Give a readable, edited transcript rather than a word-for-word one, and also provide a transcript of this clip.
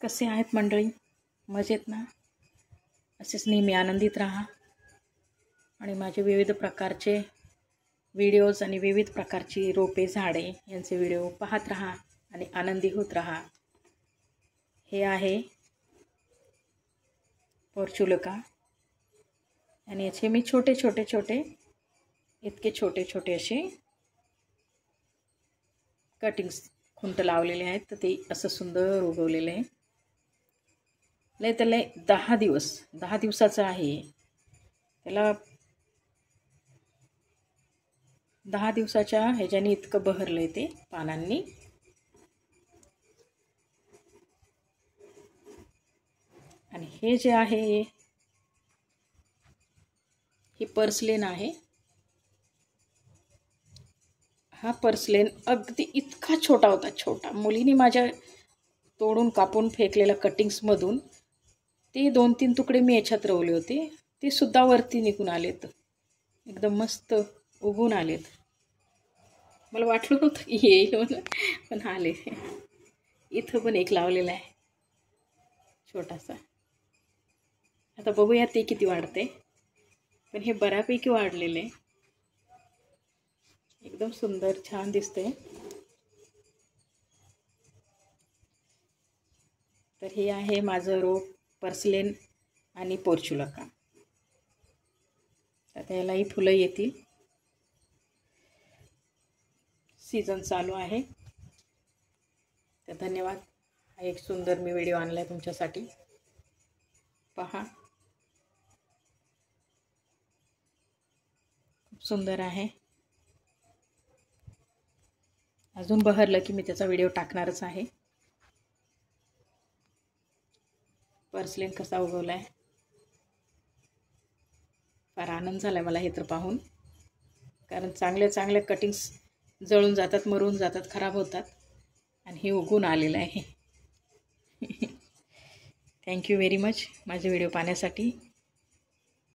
कसे आहेत मंडळी? मजेत ना? असेच नेहमी आनंदित राहा आणि माझे विविध प्रकारचे व्हिडिओज आणि विविध प्रकारची रोपे झाडे यांचे व्हिडिओ पाहत राहा आणि आनंदी होत राहा. हे आहे पोर्चुलिका आणि याचे मी छोटे इतके छोटे असे कटिंग्स खुंट लावलेले आहेत. तर ते असं सुंदर उगवलेलं आहे. लय त्याला 10 दिवसाचं आहे. त्याला 10 दिवसाच्या ह्याच्याने इतकं बहरलंय ते पानांनी. आणि हे जे आहे ही पर्सलेन आहे. हा पर्सलेन अगदी इतका छोटा होता, छोटा. मुलीने माझ्या तोडून कापून फेकलेल्या कटिंग्समधून ते 2-3 तुकडे मी याच्यात रवले होते. ते सुद्धा वरती निघून आलेत, एकदम मस्त उगून आलेत. मला वाटलं नव्हतं की येईल म्हणून, पण आले. इथं पण एक लावलेला आहे छोटासा. आता बघूया ते किती वाढते. पण हे बऱ्यापैकी वाढलेले, एकदम सुंदर छान दिसते. तर हे आहे माझं रोप पर्सलेन आणि पोर्चुलिका. तर त्यालाही फुलं येतील. सीझन चालू आहे. तर धन्यवाद. हा एक सुंदर मी व्हिडिओ आणला आहे तुमच्यासाठी. पहा, खूप सुंदर आहे. अजून बहरलं की मी त्याचा व्हिडिओ टाकणारच आहे. पर्सलेन कसा उगवला आहे, फार आनंद झाला मला हे तर पाहून. कारण चांगल्या कटिंग्स जळून जातात, मरून जातात, खराब होतात. आणि हे उगून आलेलं आहे. थँक्यू व्हेरी मच माझे व्हिडिओ पाहण्यासाठी.